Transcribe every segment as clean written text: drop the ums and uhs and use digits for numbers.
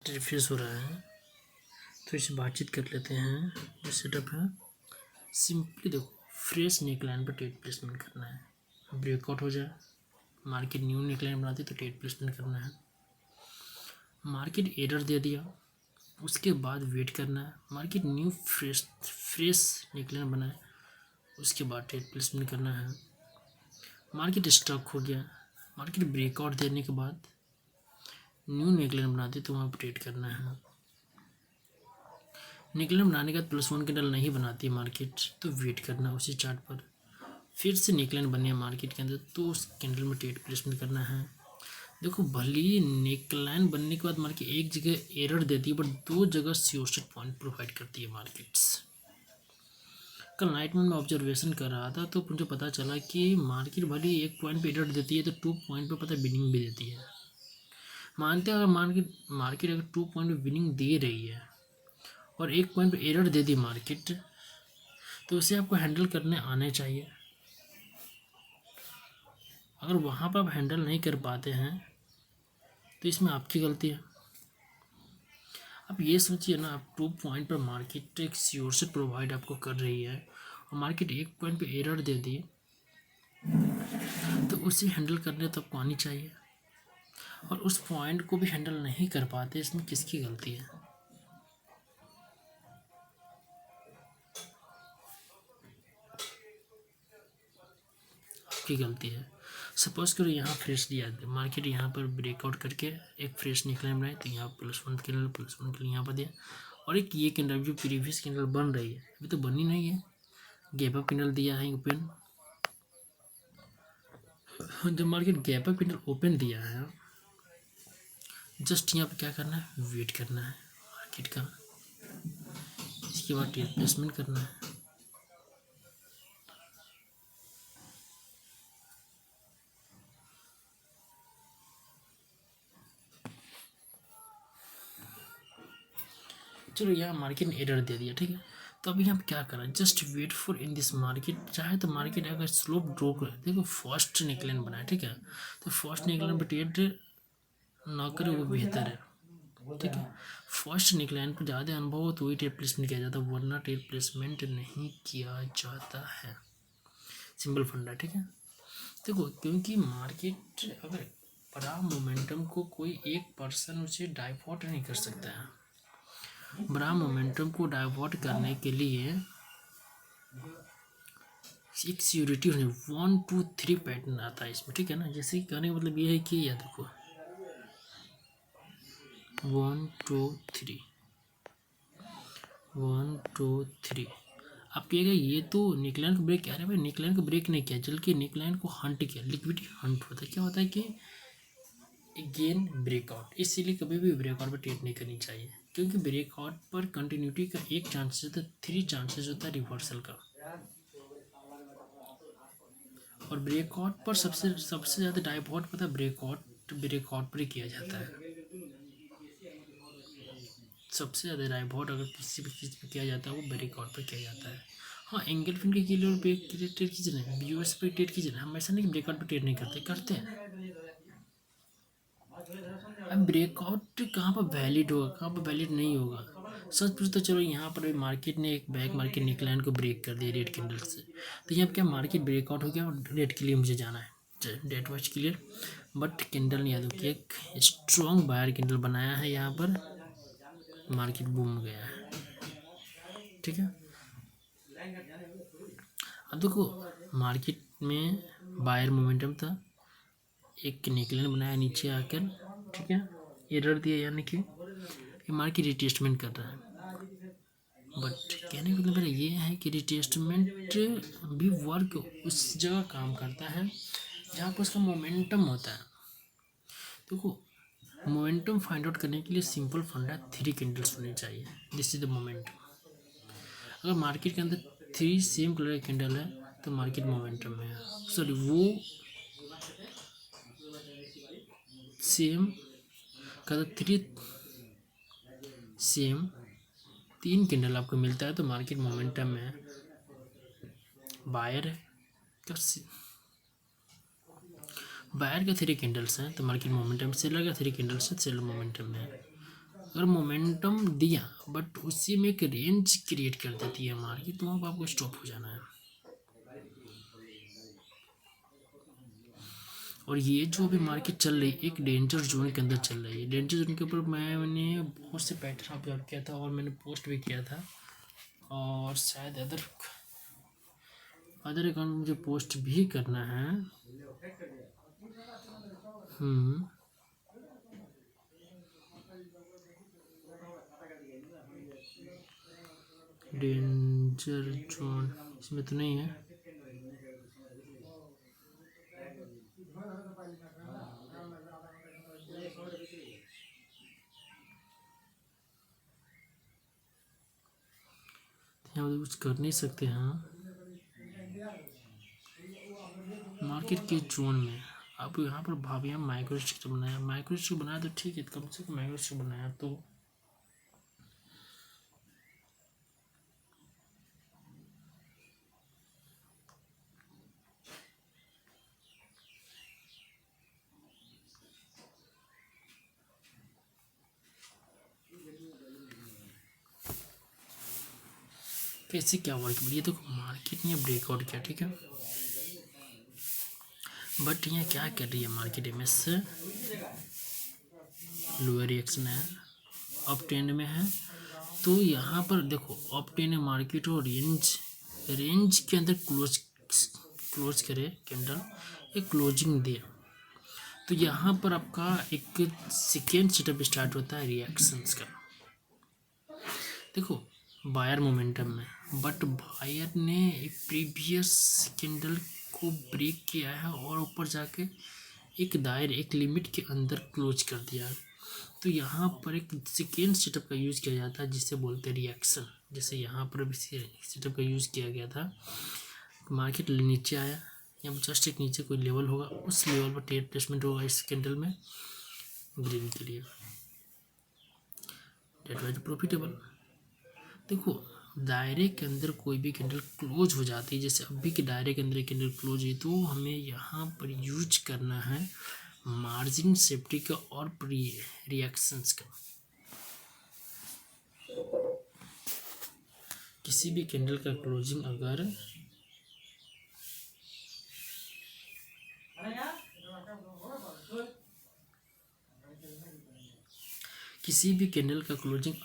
Refresh हो रहा है तो इसे बातचीत कर लेते हैं। जो सेटअप है सिंपली देखो, फ्रेश नेकलाइन पर ट्रेड प्लेसमेंट करना है। ब्रेकआउट हो जाए, मार्केट न्यू नेकलाइन बनाती तो ट्रेड प्लेसमेंट करना है। मार्केट एरर दे दिया, उसके बाद वेट करना है। मार्केट न्यू फ्रेश नेकलाइन बनाए, उसके बाद ट्रेड प्लेसमेंट करना है। मार्केट स्टॉक हो गया, मार्केट ब्रेकआउट देने के बाद न्यू नेकलाइन बनाती तो वहाँ पर ट्रेड करना है। नेकलाइन बनाने के बाद +1 कैंडल नहीं बनाती है मार्केट तो वेट करना उसी चार्ट पर। फिर से नेकलाइन बनी है मार्केट के अंदर तो उस कैंडल में ट्रेड प्लेसमेंट करना है। देखो, भले ही नेकलाइन बनने के बाद मार्केट एक जगह एरर देती है बट दो जगह सियोसेट पॉइंट प्रोवाइड करती है मार्केट्स। कल नाइट में मैं ऑब्जर्वेशन कर रहा था तो मुझे पता चला कि मार्केट भले ही एक पॉइंट पे एरर देती है तो 2 पॉइंट पे पता विनिंग भी देती है। मानते हैं अगर मार्केट अगर 2 पॉइंट पे विनिंग दे रही है और 1 पॉइंट पे एरर दे दी मार्केट, तो उसे आपको हैंडल करने आने चाहिए। अगर वहाँ पर आप हैंडल नहीं कर पाते हैं तो इसमें आपकी गलती है। आप ये सोचिए ना, आप 2 पॉइंट पर मार्केट एक श्योर से प्रोवाइड आपको कर रही है और मार्केट 1 पॉइंट पे एरर दे दी तो उसे हैंडल करने तो आपको आनी चाहिए। और उस पॉइंट को भी हैंडल नहीं कर पाते, इसमें किसकी गलती है? आपकी गलती है। सपोज करो यहाँ फ्रेश लिया, मार्केट यहाँ पर ब्रेकआउट करके एक फ्रेश निकलाइन बनाए तो यहाँ +1 कैंडल यहाँ पर दिया, और एक ये कैंडल जो प्रीवियस कैंडल बन रही है अभी तो बनी नहीं है, गैप अप कैंडल दिया है ओपन। जब market gap up candle open दिया है, जस्ट यहाँ पर क्या करना है, वेट करना है मार्केट का, इसके बाद ट्रेड प्लेसमेंट करना है। चलो यहाँ मार्केट ने एरर दे दिया, ठीक है, तो अभी यहाँ पे क्या करना है, just wait for in this market. चाहे तो मार्केट अगर स्लोप ड्रॉप करे, देखो फर्स्ट निकलन बनाए, ठीक है, तो फर्स्ट निकलन पर ट्रेड ना करे वो बेहतर है, ठीक है। फर्स्ट निकलाइन पर ज़्यादा अनुभव हो तो वही ट्रेड प्लेसमेंट किया जाता है, वरना ट्रेड प्लेसमेंट नहीं किया जाता है। सिंपल फंडा, ठीक है। देखो, क्योंकि मार्केट अगर बड़ा मोमेंटम को कोई एक पर्सन उसे डाइवर्ट नहीं कर सकता है। बड़ा मोमेंटम को डाइवर्ट करने के लिए एक सिक्योरिटी होनी, 1 2 3 पैटर्न आता है इसमें, ठीक है ना। जैसे कि कहने का मतलब ये है कि यह देखो 1 2 3 1 2 3, आप कहिएगा ये तो निकलाइन को ब्रेक किया। अरे भाई, निकलाइन को ब्रेक नहीं किया, बल्कि निकलाइन को हंट किया। लिक्विडिटी हंट होता है, क्या होता है कि अगेन ब्रेकआउट। इसीलिए कभी भी ब्रेकआउट पर ट्रेड नहीं करनी चाहिए, क्योंकि ब्रेकआउट पर कंटिन्यूटी का एक चांसेस होता है, 3 चांसेस होता है रिवर्सल का। और ब्रेकआउट पर सबसे ज़्यादा डाइवर्ट पता है ब्रेकआउट पर ही किया जाता है। सबसे ज़्यादा डाइवर्ट अगर किसी भी चीज़ पर किया जाता है वो ब्रेकआउट पर किया जाता है। हाँ, एंगल फिन के किलो पे ट्रेड कीजिए ना, BOS पे ट्रेड कीजिए ना, हम ऐसा नहीं कि ब्रेकआउट पर ट्रेड नहीं करते हैं। अब ब्रेकआउट कहाँ पर वैलिड होगा, कहाँ पर वैलिड नहीं होगा? सच पूछ तो चलो, यहाँ पर मार्केट ने एक बैक मार्केट निकलाइन को ब्रेक कर दिया रेड कैंडल से, तो यहाँ पर क्या मार्केट ब्रेकआउट हो गया और रेड के लिए मुझे जाना है, date watch clear. But candle नहीं, याद हो कि एक स्ट्रॉन्ग बायर कैंडल बनाया है, यहाँ पर मार्केट बूम गया है, ठीक है। अब देखो, मार्केट में बायर मोमेंटम था, एक निकलन बनाया नीचे आकर, ठीक है, एरर दिया, यानी कि मार्केट रिटेस्टमेंट कर रहा है। बट कहने का मतलब मेरा ये है कि रिटेस्टमेंट भी वर्क उस जगह काम करता है जहाँ पर उसका मोमेंटम होता है। देखो, मोमेंटम फाइंड आउट करने के लिए सिंपल फंडा 3 कैंडल्स होने चाहिए, दिस इज द मोमेंटम। अगर मार्केट के अंदर 3 सेम कलर का कैंडल है तो मार्केट मोमेंटम में है। सॉरी, वो सेम का 3 कैंडल आपको मिलता है तो मार्केट मोमेंटम में है। बायर का 3 कैंडल्स हैं तो मार्केट मोमेंटम, सेलर का 3 कैंडल्स है, सेलर मोमेंटम में है। अगर मोमेंटम दिया बट उसी में एक रेंज क्रिएट कर देती है मार्केट, तो वहाँ पर आपको स्टॉप हो जाना है। और ये जो भी मार्केट चल रही है एक डेंजर जोन के अंदर चल रही है। डेंजर जोन के ऊपर मैंने बहुत से पैटर्न ऑब्जर्व किया था और मैंने पोस्ट भी किया था, और शायद अदर अकाउंट मुझे पोस्ट भी करना है। डेंजर जोन इसमें तो नहीं है। यहाँ पे कुछ कर नहीं सकते हैं मार्केट के जोन में। आप यहाँ पर भाविया माइक्रो स्ट्रक्चर बनाया, माइक्रो स्ट्रक्चर बनाया तो ठीक है, कम से कम माइक्रो स्ट्रक्चर बनाया तो कैसे क्या वर्क ये तो मार्केट ने ब्रेकआउट किया, ठीक है, बट यहाँ क्या कर रही है मार्केट एमएस से लोअर रिएक्शन है, अप ट्रेंड में है। तो यहाँ पर देखो अप ट्रेंड मार्केट और रेंज के अंदर क्लोज करे कैंडल, एक क्लोजिंग दिया, तो यहाँ पर आपका एक सेकेंड सेटअप स्टार्ट होता है रिएक्शंस का। देखो बायर मोमेंटम में, बट बायर ने एक प्रीवियस कैंडल को ब्रेक किया है और ऊपर जाके एक दायरे एक लिमिट के अंदर क्लोज कर दिया है। तो यहाँ पर एक सेकेंड सेटअप का यूज़ किया जाता है जिसे बोलते हैं रिएक्शन। जैसे यहाँ पर भी सेटअप का यूज़ किया गया था, मार्केट नीचे आया, यहाँ पर जस्ट एक नीचे कोई लेवल होगा, उस लेवल पर ट्रेड प्लेसमेंट होगा इस कैंडल में ग्रीन के लिए, डेट वाइज प्रॉफिटेबल। देखो दायरे के अंदर कोई भी कैंडल क्लोज हो जाती है, जैसे अभी के दायरे के अंदर कैंडल क्लोज हुई, तो हमें यहाँ पर यूज करना है मार्जिन सेफ्टी का और रिएक्शंस का। किसी भी कैंडल का क्लोजिंग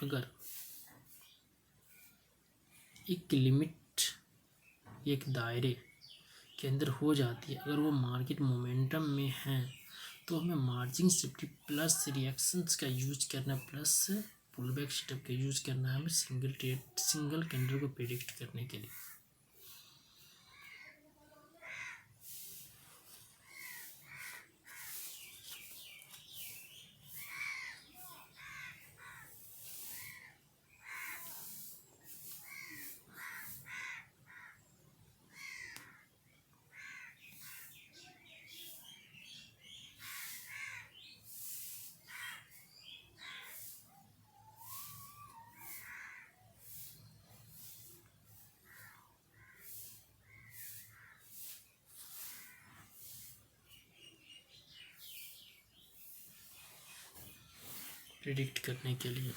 अगर एक लिमिट एक दायरे के अंदर हो जाती है, अगर वो मार्केट मोमेंटम में है, तो हमें मार्जिन सेफ्टी प्लस रिएक्शंस का यूज करना, प्लस पुल बैक सेटअप का यूज करना है हमें सिंगल कैंडल को प्रेडिक्ट करने के लिए। प्रेडिक्ट करने के लिए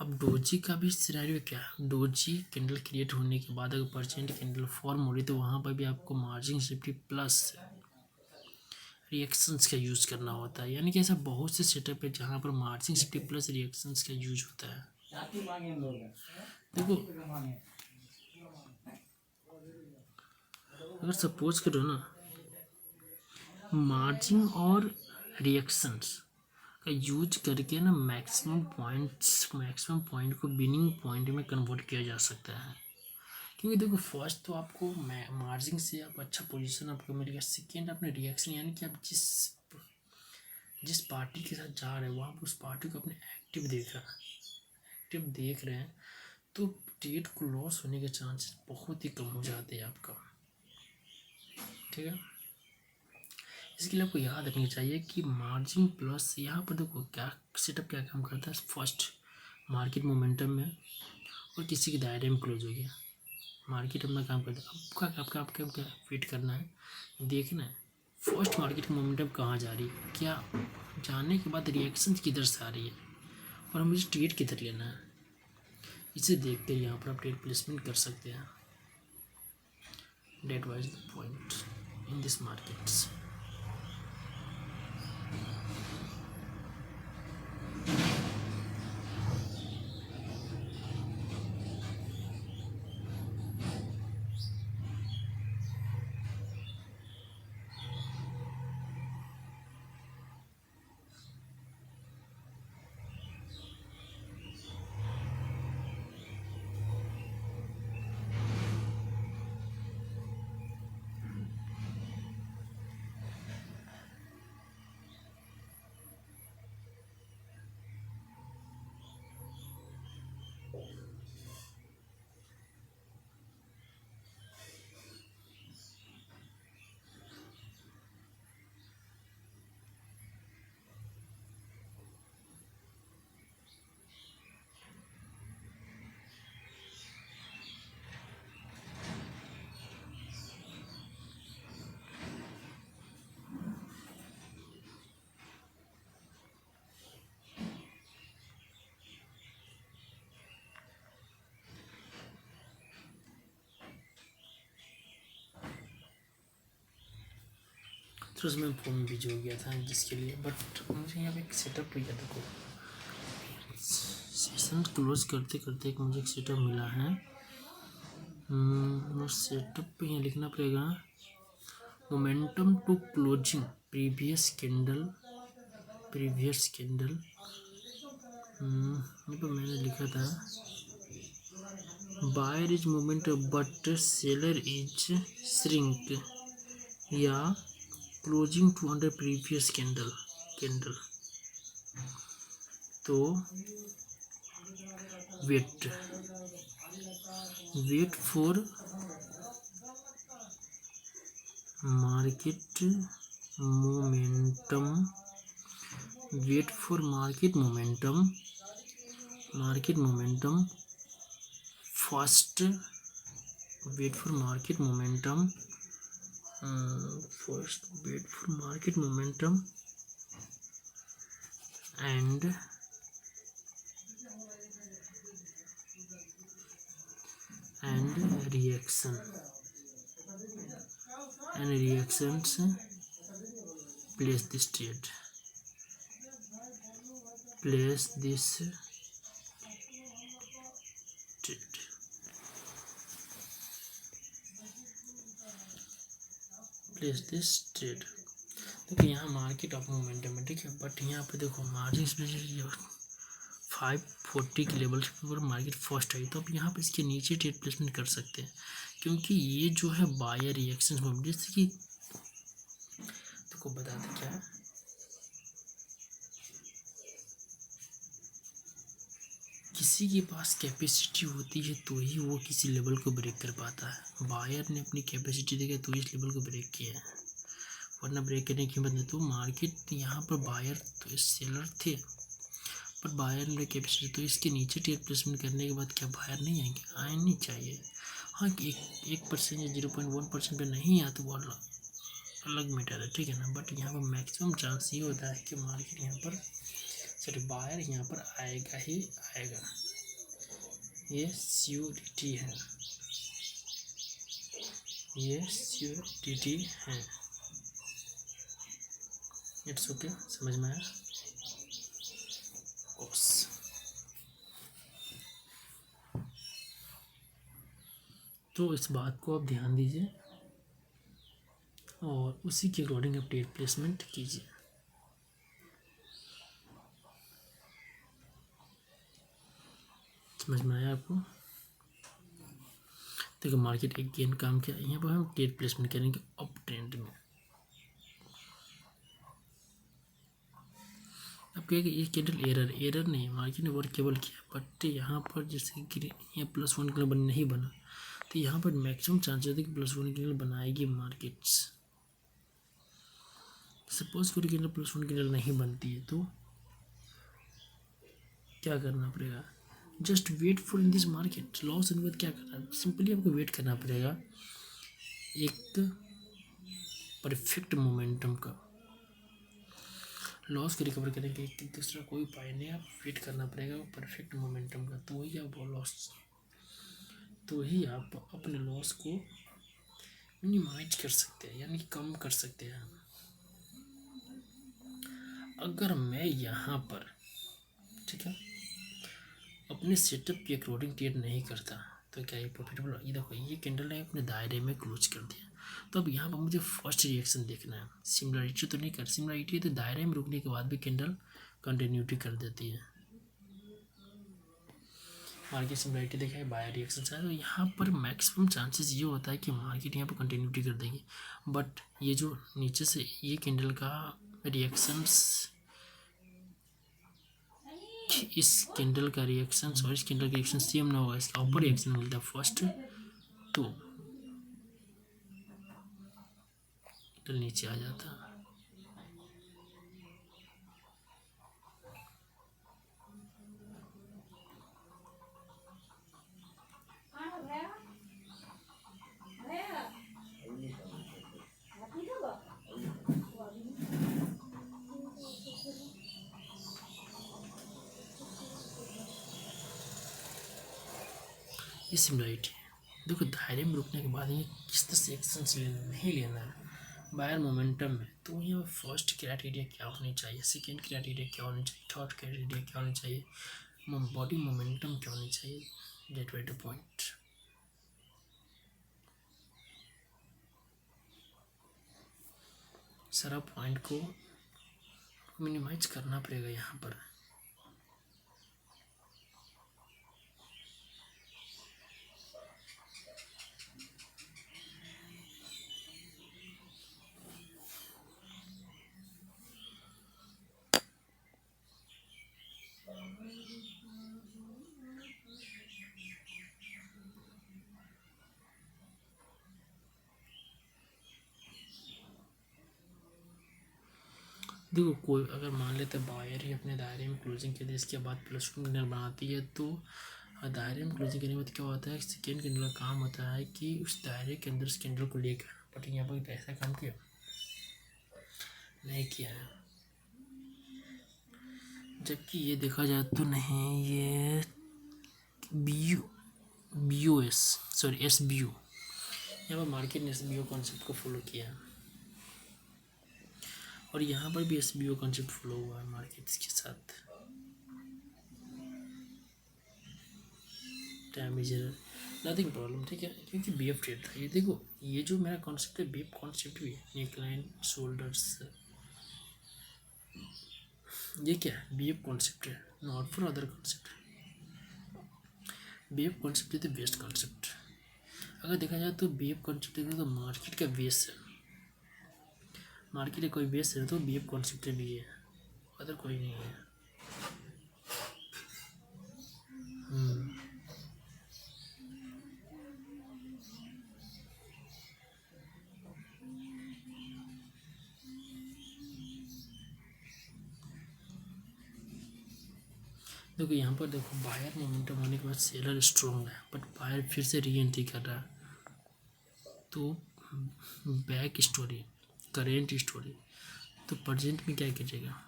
अब डोजी का भी सिनेरियो क्या है, डोजी कैंडल क्रिएट होने के बाद अगर परसेंट कैंडल फॉर्म हो रही, तो वहाँ पर भी आपको मार्जिन सेफ्टी प्लस रिएक्शंस का यूज़ करना होता है। यानी कि ऐसा बहुत से सेटअप है जहाँ पर मार्जिन सेफ्टी प्लस रिएक्शंस का यूज होता है। देखो अगर सपोज करो ना, मार्जिन और रिएक्शंस का यूज करके ना मैक्सिमम पॉइंट को विनिंग पॉइंट में कन्वर्ट किया जा सकता है। क्योंकि देखो फर्स्ट तो आपको मार्जिन से आप अच्छा पोजीशन आपको मिलेगा, सेकेंड अपने रिएक्शन, यानी कि आप जिस पार्टी के साथ जा रहे हो आप उस पार्टी को अपने एक्टिव देख रहे हैं, तो ट्रेड को लॉस होने के चांसेस बहुत ही कम हो जाते हैं आपका, ठीक है। इसके लिए आपको याद रखनी चाहिए कि मार्जिन प्लस यहाँ पर देखो क्या सेटअप क्या काम करता है, फर्स्ट मार्केट मोमेंटम में और किसी के दायरे में क्लोज हो गया, मार्केट अपना काम करता है। आपका वेट करना है, देखना है फर्स्ट मार्केट की मोमेंटम कहाँ जा रही है, क्या जाने के बाद रिएक्शन किधर से आ रही है और हमें ट्रेड किधर लेना है, इसे देख कर यहाँ पर आप ट्रेड प्लेसमेंट कर सकते हैं. Date wise the point in this markets. थोड़ा सा मैं फोन बिजी हो गया था जिसके लिए, बट मुझे यहाँ पे एक सेटअप मिला. देखो सेशन क्लोज करते करते एक मुझे एक सेटअप मिला है. और सेटअप पे यहाँ लिखना पड़ेगा momentum to closing previous candle. यहाँ पर मैंने लिखा था buyer is moment but seller is shrink या क्लोजिंग 200 प्रीवियस कैंडल. तो wait for market momentum. First wait for market momentum. First wait for market momentum and reactions. Place this trade. देखो यहाँ market of momentum है, ठीक है, but यहाँ पे देखो मार्जिन 540 के लेवल पर मार्केट फर्स्ट आई, तो आप यहाँ पे इसके नीचे ट्रेड प्लेसमेंट कर सकते हैं, क्योंकि ये जो है बायर रिएक्शन मोमेंट. जैसे कि देखो बताते क्या है, किसी के पास कैपेसिटी होती है तो ही वो किसी लेवल को ब्रेक कर पाता है. बायर ने अपनी कैपेसिटी देखा तो इस लेवल को ब्रेक किया है, वरना ब्रेक करने की हिम्मत नहीं. तो मार्केट यहाँ पर बायर तो सेलर थे, पर बायर ने कैपेसिटी, तो इसके नीचे ट्रेड प्लेसमेंट करने के बाद क्या बायर नहीं आएंगे? आने चाहिए. हाँ, 1% या 0.1% पे नहीं आया तो वो अलग मैटर है, ठीक है ना. बट यहाँ पर मैक्सिमम चांस ये होता है कि मार्केट यहाँ पर बायर यहाँ पर आएगा ही आएगा, ये श्योरिटी है. इट्स ओके, समझ में आया. तो इस बात को आप ध्यान दीजिए और उसी के अकॉर्डिंग आप ट्रेड प्लेसमेंट कीजिए. समझ में आया आपको? देखो मार्केट एक गेन काम किया, यहाँ पर हम ट्रेड प्लेसमेंट करेंगे अप ट्रेंड में. अब कहेंगे ये कैंडल एरर नहीं, मार्केट ने वर्केबल किया, बट यहाँ पर जैसे कि यहाँ +1 कैंडल नहीं बना, तो यहाँ पर मैक्सिमम चांसेस है कि +1 कैंडल बनाएगी मार्केट्स. सपोज कोई कैंडल +1 कैंडल नहीं बनती है तो क्या करना पड़ेगा? Just wait for in this market. Loss अनुपात क्या करना है? सिंपली आपको वेट करना पड़ेगा. एक परफेक्ट मोमेंटम का। लॉस को रिकवर करने के लिए दूसरा कोई उपाय नहीं, आप वेट करना पड़ेगा परफेक्ट मोमेंटम का, तो ही आप अपने लॉस को मिनिमाइज कर सकते हैं, यानी कम कर सकते हैं। अगर मैं यहाँ पर, ठीक है, अपने सेटअप के अकॉर्डिंग ट्रेड नहीं करता तो क्या ये प्रॉफिटेबल? ये देखो, ये कैंडल ने अपने दायरे में क्लोज कर दिया, तो अब यहाँ पर मुझे फर्स्ट रिएक्शन देखना है। सिमिलरिटी तो नहीं कर, सिमिलरिटी तो दायरे में रुकने के बाद भी कैंडल कंटिन्यूटी कर देती है। मार्केट सिमिलरिटी देखा है, बायर रिएक्शन से, तो यहाँ पर मैक्सिमम चांसेस ये होता है कि मार्केट यहाँ पर कंटिन्यूटी कर देगी। बट ये जो नीचे से ये कैंडल का रिएक्शंस, इस कैंडल का रिएक्शन और इस कैंडल का रिएक्शन सेम ना होगा, इसका ऊपर रिएक्शन मिलता है फर्स्ट, तो कैंडल नीचे आ जाता है। ये सिमिलरिटी देखो, दायरे में रुकने के बाद ये किस तरह से एक्शंस नहीं लेना है बायर मोमेंटम में, तो यहाँ फर्स्ट क्राइटेरिया क्या होनी चाहिए, सेकेंड क्राइटेरिया क्या होनी चाहिए, थर्ड क्राइटेरिया क्या होनी चाहिए, बॉडी मोमेंटम क्या होनी चाहिए, गेट वेट पॉइंट। सारा पॉइंट को मिनिमाइज करना पड़ेगा यहाँ पर। देखो, कोई अगर मान लेते बायर ही अपने दायरे में क्लोजिंग कर दे, इसके बाद प्लस कैंडल बनाती है, तो दायरे में क्लोजिंग करने के बाद क्या होता है, सेकेंड कैंडल का काम होता है कि उस दायरे के अंदर उस कैंडल को लेकर, बट यहाँ पर पैसा काम किया नहीं किया है, जबकि ये देखा जाए तो नहीं, ये SBO, यहाँ पर मार्केट ने SBO कॉन्सेप्ट को फॉलो किया है, और यहाँ पर भी SBO कॉन्सेप्ट फॉलो हुआ है मार्केट्स के साथ। डैमेज नथिंग प्रॉब्लम, ठीक है, क्योंकि BF ट्रेड था। ये देखो, ये जो मेरा कॉन्सेप्ट है BF कॉन्सेप्ट भी है, नेकलाइन शोल्डर्स, ये क्या है, BF कॉन्सेप्ट है, not for other concept. BF concept is the best concept. अगर देखा जाए तो BF कॉन्सेप्ट तो मार्केट का बेस है, मार्केट का कोई बेस है तो BF कॉन्सेप्ट भी है, अदर कोई नहीं है। देखो यहाँ पर, देखो बायर मोमेंटम होने के बाद सेलर स्ट्रॉन्ग है, बट बायर फिर से री एंट्री कर रहा है, तो बैक स्टोरी, करेंट स्टोरी, तो प्रेजेंट में क्या कीजिएगा,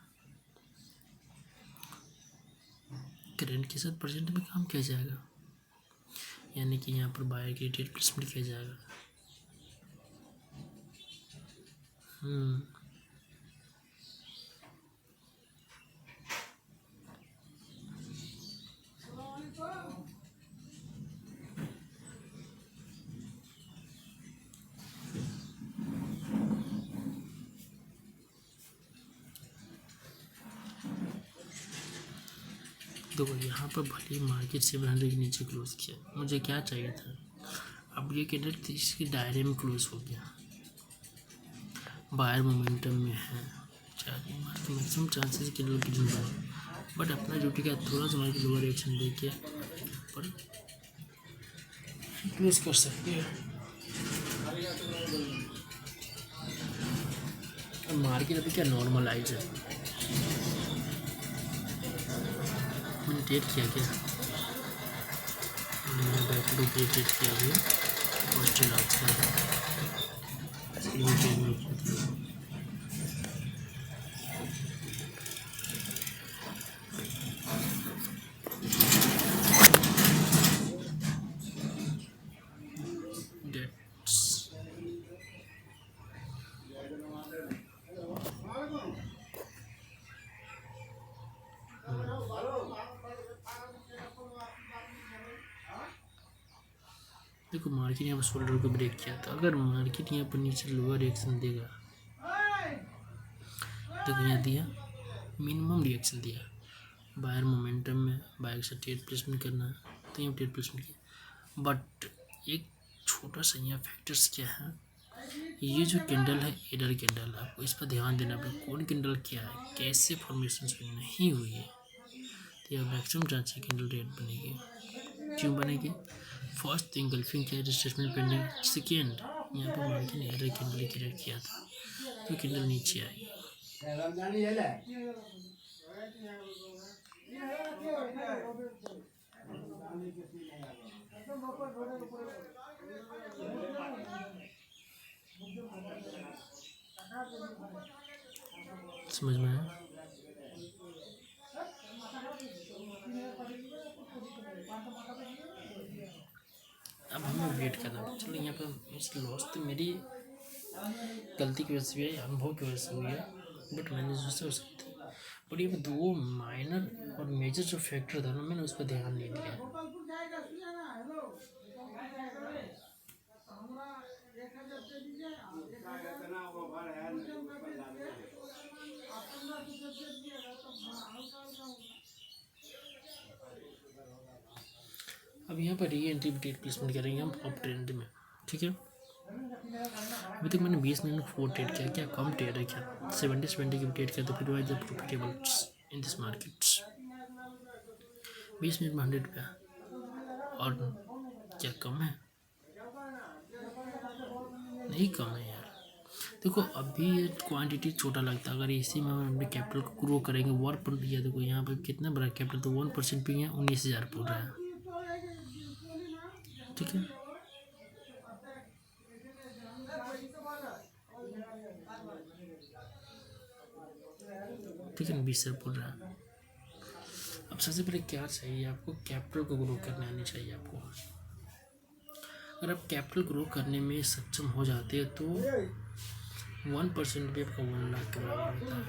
करेंट के साथ प्रेजेंट में काम किया जाएगा, यानी कि यहाँ पर बायर की ट्रेड प्लेसमेंट किया जाएगा। देखो यहाँ पर भले ही मार्केट 700 के नीचे क्लोज किया, मुझे क्या चाहिए था, अब ये कैंडल 30 के दायरे में क्लोज हो गया, बायर मोमेंटम में है, मैक्सिमम चांसेस कैंडल की जिंदा है, बट अपना ड्यूटी का थोड़ा सा मार्केट लोअर रिएक्शन देके पर क्लोज कर सकते हैं। मार्केट अभी क्या नॉर्मलाइज है, मैंने ट्रेड किया क्या, मैंने बैक टू ट्रेड किया अभी फर्स्ट देखो मार्केट यहाँ पर शोल्डर को ब्रेक किया था, अगर मार्केट यहाँ पर नीचे लोअर रिएक्शन देगा, देखो यहाँ दिया मिनिमम रिएक्शन दिया, बायर मोमेंटम में बायर से ट्रेड प्लेसमेंट करना है तो यहाँ ट्रेड प्लेसमेंट किया। बट एक छोटा सा यहाँ फैक्टर्स क्या है, ये जो कैंडल है एडर कैंडल है, आपको इस पर ध्यान देना पड़ेगा कौन कैंडल क्या है, कैसे फॉर्मेशन नहीं हुई है, तो यह मैक्सिमम चांस है कैंडल रेड बनेगी। क्यों बनेगी? फर्स्ट इंगल्फिंग किया रिट्रेसमेंट पेंडिंग, सेकेंड यहाँ पर मार्केट ने एडर कैंडल क्रिएट किया था तो कैंडल नीचे आई। समझ में आया? अब हमें वेट करना है। चलो यहाँ पर इस लॉस तो मेरी गलती की वजह से हुई है, अनुभव की वजह से हुई है, बट मैंने सोचा हो सकता है। बट ये दो माइनर और मेजर जो फैक्टर था ना, मैंने उस पर ध्यान नहीं दिया। अब यहाँ पर री एंट्री ट्रेड प्लेसमेंट करेंगे हम अप ट्रेंड में, ठीक है। अभी तक मैंने 20 मिनट में 4 ट्रेड किया, क्या कम ट्रेड है क्या? 70 की ट्रेड किया तो फिर wise profitable in this markets. 20 minute में 100 रुपया, और क्या कम है? नहीं कम है यार। देखो अभी ये क्वांटिटी छोटा लगता है, अगर इसी में हम अपने कैपिटल को ग्रो करेंगे 1%, या देखो यहाँ पर कितना बड़ा कैपिटल, तो 1% भी है 19,000 बोल रहा है, ठीक है। ठीक है, 20,000 बोल रहा है। अब सबसे पहले क्या चाहिए आपको? कैपिटल को ग्रो करने आनी चाहिए आपको। अगर आप कैपिटल ग्रो करने में सक्षम हो जाते हैं तो 1% भी आपका 1 लाख के बराबर होता है।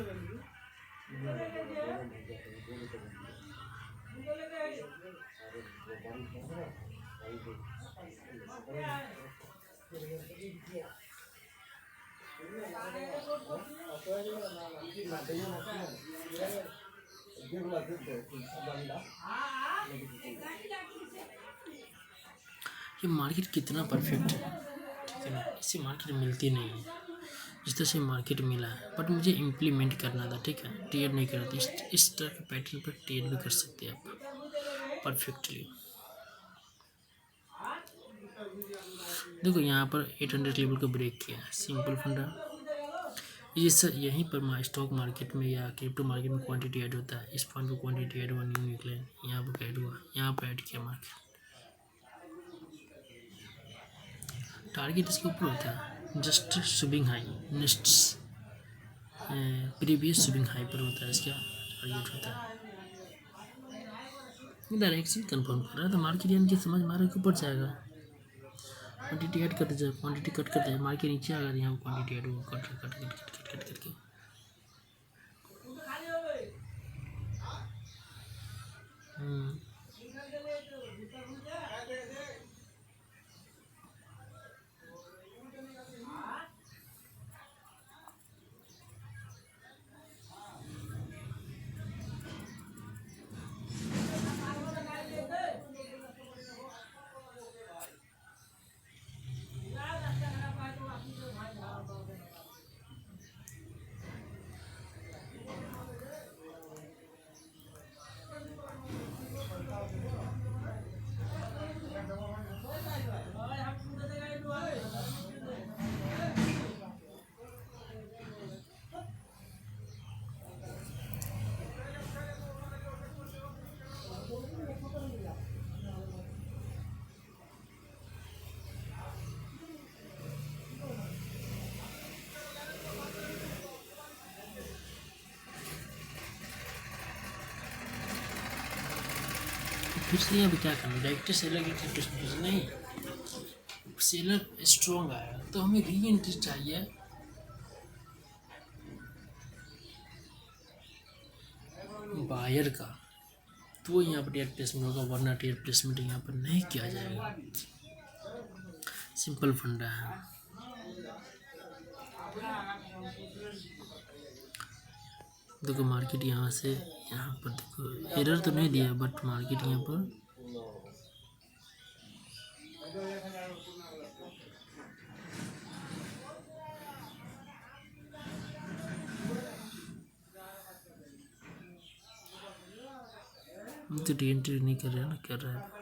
ये मार्केट कितना परफेक्ट है, ठीक है ना, इससे मार्केट मिलती नहीं है जिस तरह से मार्केट मिला है, बट मुझे इम्प्लीमेंट करना था, ठीक है। ट्रेड नहीं करना था, इस तरह के पैटर्न पर ट्रेड भी कर सकते हैं आप परफेक्टली। देखो यहाँ पर 800 लेवल को ब्रेक किया है, सिंपल फंडा। ये सर यहीं पर स्टॉक मार्केट में या क्रिप्टो मार्केट में क्वांटिटी ऐड होता है, इस पॉइंट पर क्वांटिटी ऐड हुआ, न्यू निकले, यहाँ पर ऐड हुआ, यहाँ पर ऐड किया मार्केट। टारगेट इसके ऊपर होता है, just swing high, next previous swing high पर होता है इसका टारगेट होता है। डायरेक्शन कंफर्म कर रहा है तो मार्केट यानी कि समझ मारे के ऊपर जाएगा। क्वांटिटी ऐड करते जाए, क्वांटिटी कट करते जाए, मार्केट नीचे आ गया, यहाँ क्वांटिटी ऐड हुआ, cut cut cut cut cut cut करके। फिर से अब क्या करना, डायरेक्ट सेलर की ट्रेड नहीं, सेलर स्ट्रॉन्ग आया तो हमें री एंट्री चाहिए, बायर का, तो यहाँ पर ट्रेड प्लेसमेंट होगा, वरना ट्रेड प्लेसमेंट यहाँ पर नहीं किया जाएगा। सिंपल फंडा है। देखो मार्केट यहाँ से यहाँ पर देखो एरर तो नहीं दिया, बट मार्केट यहाँ पर तो री एंट्री नहीं कर रहा है ना, कर रहा है।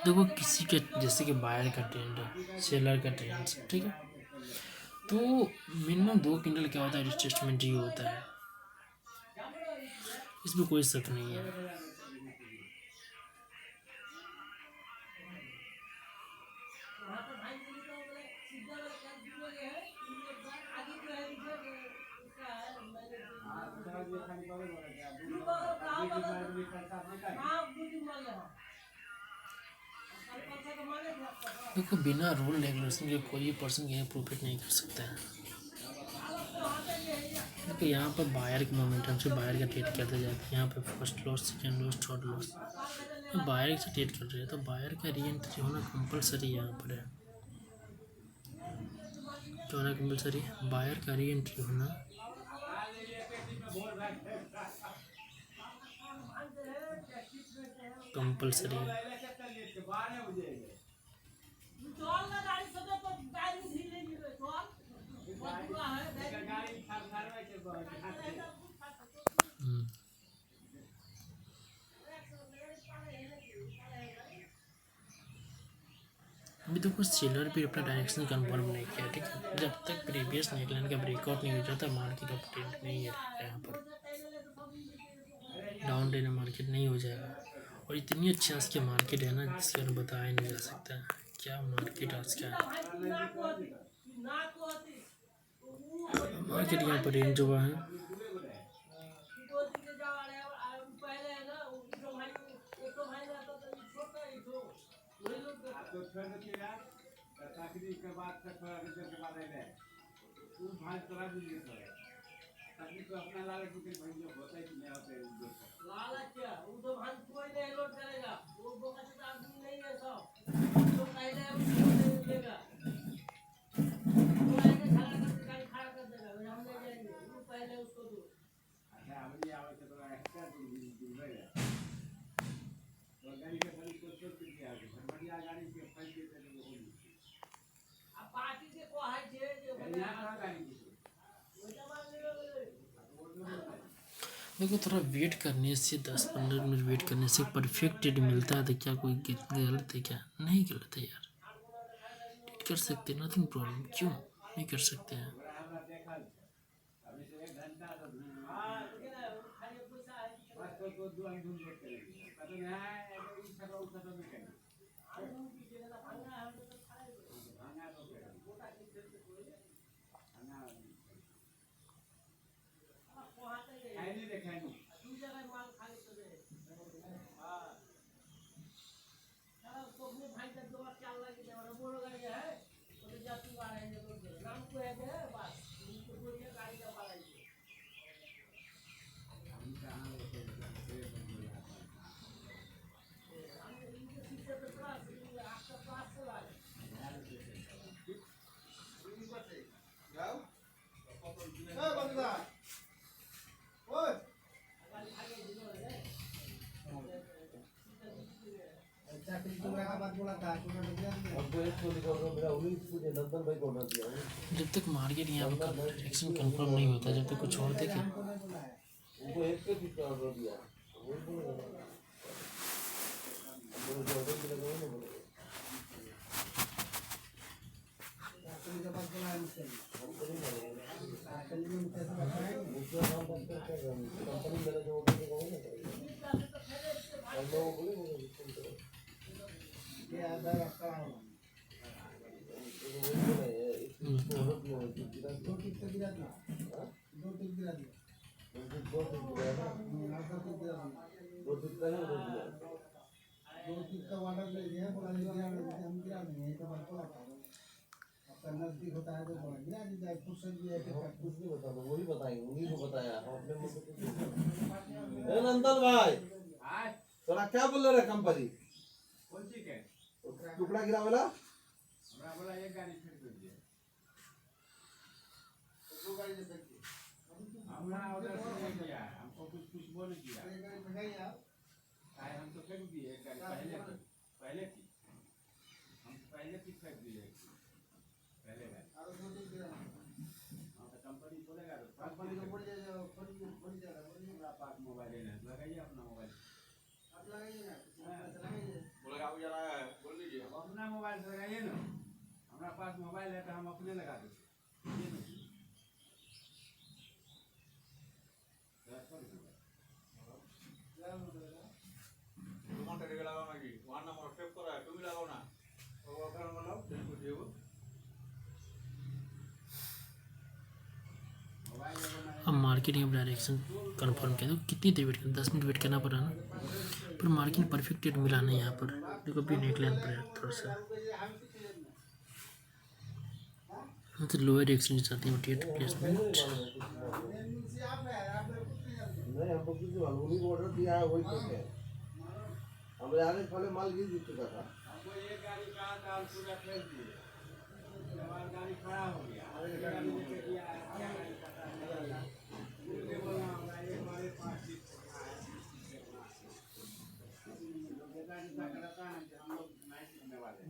देखो किसी के जैसे कि बायर का ट्रेंड है, सेलर का ट्रेंड, ठीक है, तो मिनिमम 2 क्विंटल क्या होता है, एडजस्टमेंट ही होता है, इसमें कोई शक नहीं है। देखो बिना रूल रेगुलेशन के कोई पर्सन कहीं प्रॉफिट नहीं कर सकता है। देखो यहाँ पर बायर के मोमेंटम से बायर का ट्रेड करते जाते हैं, यहाँ पे first loss, second loss, third loss, buyer से ट्रेड कर रहे हैं, तो बायर का री एंट्री होना कंपलसरी यहाँ पर है। तो होना कंपलसरी, बायर का री एंट्री होना कंपलसरी है। अभी तो कुछ सेलर भी अपना डायरेक्शन कंफर्म नहीं किया, ठीक है, जब तक प्रीवियस नेकलाइन का ब्रेकआउट नहीं हो जाता मार्केट अपडेट नहीं है यहाँ पर, डाउन डे मार्केट नहीं हो जाएगा। और इतनी अच्छी आज की मार्केट है ना, जिसके बारे में बताया नहीं जा सकता है क्या मार्केट आज का है। मार्केट यहाँ पर रेंज हुआ है, देखो थोड़ा वेट करने से 10-15 मिनट वेट करने से परफेक्ट ट्रेड मिलता है, तो क्या कोई गलत है? क्या नहीं गलत है यार, ट्रेड कर सकते हैं, नथिंग प्रॉब्लम, क्यों नहीं कर सकते हैं। जब तक मार्केट यहाँ पर डायरेक्शन कंफर्म नहीं होता, जब तक कुछ और देखे, नजदीक होता है तो गिरा दी जाए कुछ नहीं बता दो वही बताएंगे उन्हीं को बताया अपने मुंह से कुछ नंदन भाई तोरा क्या बोल रहे कंपनी कौन सी के टुकड़ा गिरा वाला हमरा बोला एक गाड़ी फेंक दीजिए दो गाड़ी दे सकते हमरा ऑर्डर से किया हमको कुछ बोल किया एक गाड़ी मंगाई आप आए हम तो फेंक दिए एक गाड़ी पहले की हम पहले की फेंक दिए पहले गाड़ी और दो दिन हां तो कंपनी बोलेगा कंपनी को बोल जाएगा बोल जाएगा मेरा पास मोबाइल है लगाइए अपना मोबाइल आप लगाइए ना चलाइए बोलेगा आप जरा बोल लीजिए अब अपना मोबाइल से लगाइए ना हमारा पास मोबाइल है तो हम अपने लगा देंगे ये नहीं अब मार्केट में डायरेक्शन कंफर्म किया तो कितनी देर वेट करना 10 मिनट वेट करना पड़ा ना पर मार्केट परफेक्ट रेट मिला नहीं यहाँ पर देखो अभी नेकलाइन पर है थोड़ा सा तो लोअर एक्सचेंज चाहती हूँ टेट प्लेसमेंट नहीं हमको किसी वालों ने ऑर्डर दिया है वही ठीक है हमरे आने वाले माल गिर चुका था हमको एक गाड़ी कहा था हम पूरा फेंक दिए हमारा गाड़ी खड़ा हो गया अरे गाड़ी लेके दिया क्या गाड़ी पता नहीं मुझे बोला होगा ये हमारे पास ही बेटा जैसा करता है कि हम लोग नहीं सीखने वाले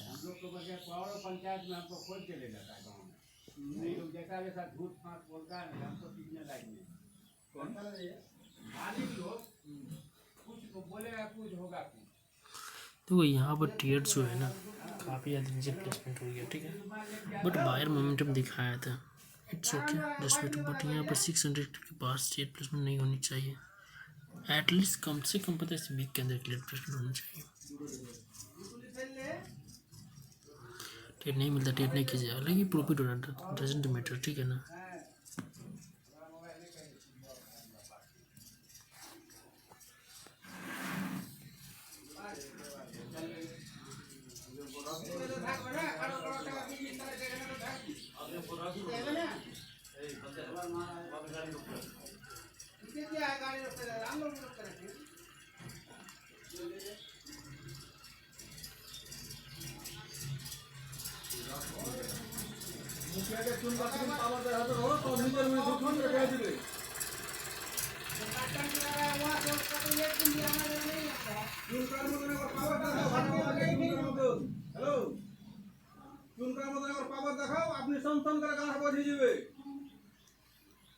हम लोग को बगैर पावर पंचायत में हमको खोज के ले जाता है गाँव में नहीं लोग जैसा जैसा झूठ फांस बोलता है हमको सीखने लायक नहीं कौन मालिक लोग कुछ को बोलेगा कुछ होगा कुछ तो यहाँ पर टीयर जो है ना काफ़ी ज़्यादा नीचे प्लेसमेंट हो गया ठीक है बट बायर मोमेंटम दिखाया था इट्स ओके जस्ट बट यहाँ पर 600 के पास टीयर प्लेसमेंट नहीं होनी चाहिए एटलीस्ट कम से कम पता है वीक के अंदर क्लियर प्लेसमेंट होना चाहिए टेट नहीं मिलता टेट नहीं कीजिए हालांकि प्रॉफिट हो रहा डजेंट मैटर ठीक है ना আপনি সন্তান করে গাছ বসে যাবে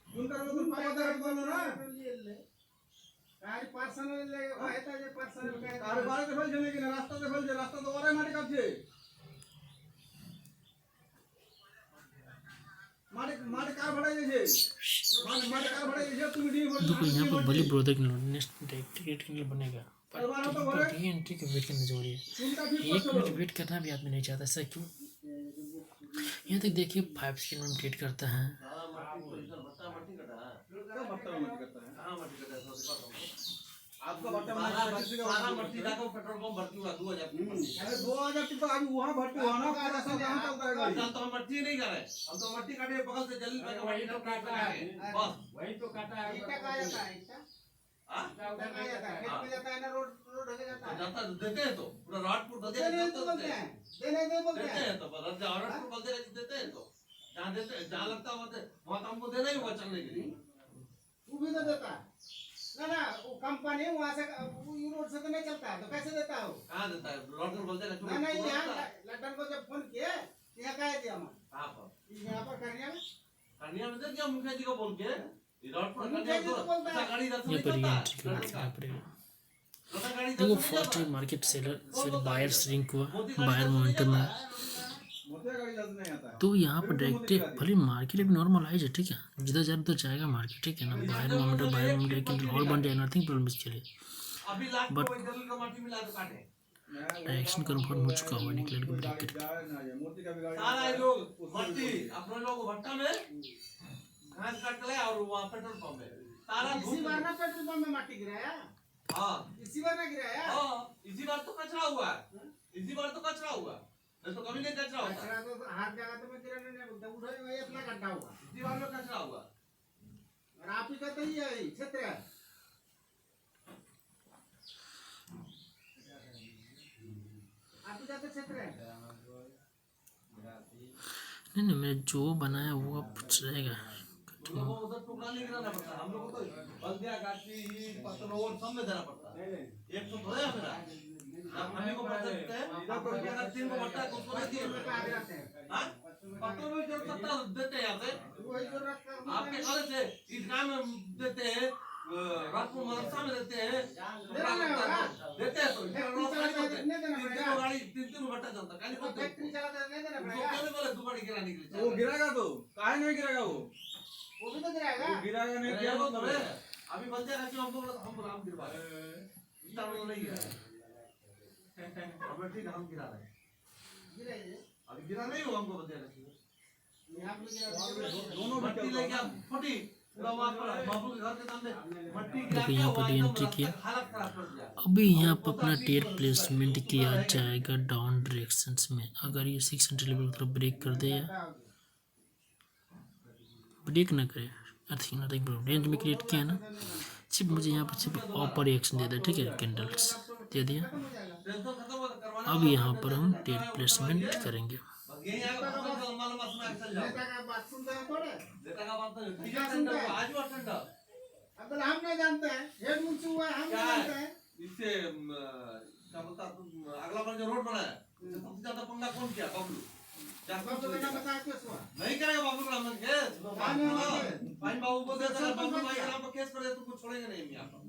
কোনটার মতন পাওয়া দেখা বলো না গাড়ি পার্সোনাল লাগে এটা যে পার্সোনাল গাড়ি আর বাড়িতে ফেলছে নাকি না রাস্তাতে ফেলছে রাস্তা তো ওরে মাটি কাটছে मारे कार बढ़ाई दीजिए मारे कार बढ़ाई दीजिए तुम डी देखो यहाँ पर बड़ी ब्रोदर के नेक्स्ट टिकट के लिए बनेगा पर ये एंट्री के वेट करने जरूरी है 1 मिनट वेट करना भी आदमी नहीं चाहता ऐसा क्यों यहाँ तक देखिए 5 सेकंड में ट्रेड करता है आपका मट्टी का पेट्रोल पंप भर्ती हुआ 2000 अरे 2000 की तो अभी वहां भर्ती हुआ ना पूरा सब कहां चलता है गाड़ी तो हम मट्टी नहीं कर रहे हम तो मट्टी काटे बगल से जल्दी पे वही तो काटा है बस वही तो काटा है इतना कहां जाता है इतना हां उधर कहां जाता है खेत में जाता है ना रोड ढके जाता देते हैं तो पूरा राटपुर बजे देते हैं देने नहीं बोलते हैं तो बदल जा राटपुर बजे देते हैं तो जहां देते जहां लगता वहां तो हमको देना ही हुआ चलने के लिए तू भी तो देता है ना वो कंपनी वहाँ से रोड से तो नहीं चलता है तो कैसे देता हो कहाँ देता है लॉटन बोलते हैं ना यहाँ लॉटन को जब फोन किए यहाँ कहा दिया हम कहाँ पर यहाँ पर करनिया में दे दिया मुखिया जी को बोल के रोड पर मुखिया जी को बोलता है गाड़ी इधर से नहीं चलता है देखो फर्स्ट टाइम मार्केट सेलर फिर बायर श्रिंक हुआ, बायर मोमेंटम है, तो यहाँ पर डायरेक्ट भले मार्केट अभी नॉर्मल आई है, ठीक है, जिधर जाए उधर जाएगा मार्केट, ठीक है ना, बायर मोमेंटम कैंडल और बन जाए, नथिंग प्रॉब्लम इसके लिए, बट डायरेक्शन कन्फर्म हो चुका हुआ निकले ब्रेक करके। सारा लोग मट्टी अपने लोग भट्टा में घास काट ले और वहाँ पेट्रोल पंप में सारा इसी बार ना पेट्रोल पंप में माटी गिराया। हाँ इसी बार ना गिराया। हाँ इसी बार तो कचरा हुआ, इसी बार तो कचरा हुआ, नहीं तो कभी नहीं कचरा होता। कचरा तो हर जगह तो मैं गिराने नहीं बोलता, उधर वही अपना गड्ढा हुआ। इसी बार में कचरा हुआ और आप ही कहते ही है क्षेत्र है। आप ही कहते क्षेत्र है। नहीं मैं जो बनाया वो अब रहेगा। उन लोगों को उधर टुकड़ा नहीं गिराना पड़ता, हम लोग को तो बल्दिया गाची पत्थर सब में देना पड़ता है। एक तो थोड़ा है मेरा, अब हमें को पता चलता है इधर को क्या तीन को भट्टा को उसको नहीं दिए हाँ पत्थर में जो पत्ता देते हैं यहाँ से वही जरूरत का आपके कॉलेज से ईदगाह में देते हैं, राजपुर मदरसा में देते हैं, देते हैं तो तीन भट्टा चलता है फैक्ट्री चलाते नहीं देना उसको पड़ेगा। कहने बोले दुबारा गिराने के लिए वो गिरेगा तो काहे नहीं गिरेगा वो भी तो गिराएगा। गिरेगा नहीं गिरा क्या वो मतलब तो है। है? अभी बंदे रखे हमको हम राम गिरवा रहे हैं, इतना वो नहीं गिरा है। हमें ठीक हम गिरा रहे हैं, गिराइए। अभी गिरा नहीं हो हमको बंदे रखे यहाँ पे गिरा दोनों भी मट्टी लेके आप फटी पूरा वहाँ पर बाबू के घर के सामने मट्टी गिरा देखो के यहाँ पर वहाँ एकदम एंट्री किया। रास्ता हालत खराब कर दिया। अभी यहाँ पर अपना टेयर प्लेसमेंट किया जाएगा डाउन डायरेक्शंस में। अगर ये 600 लेवल की तरफ ब्रेक कर दे या ब्रेक ना करे, अर्थिंग रेंज में क्रिएट किया ना, सिर्फ मुझे यहाँ पर सिर्फ अपर रिएक्शन दे दिया, ठीक है, कैंडल्स दे दिया। टेंशन खत्म हो तो करवाना अब यहाँ पर हम टेयर प्लेसमेंट करेंगे। बस यही आएगा फसल मालूम असना चल जाओ नेता का बात सुनते हैं थोड़े। नेता का बात नहीं तीजा टेंडर को आज वो टेंडर अब हम नहीं जानते हैं, हेड मुंशी हुआ है, हम क्या नहीं है? जानते हैं। इससे क्या बोलता अगला बार जो रोड बनाया इससे सबसे ज्यादा पंगा कौन किया? बबलू क्या बाबू का नाम बता केस हुआ। नहीं करेगा बाबू का नाम केस फाइन बाबू बोल देता है बाबू भाई के नाम पर केस करे तो कुछ छोड़ेंगे नहीं यहाँ पर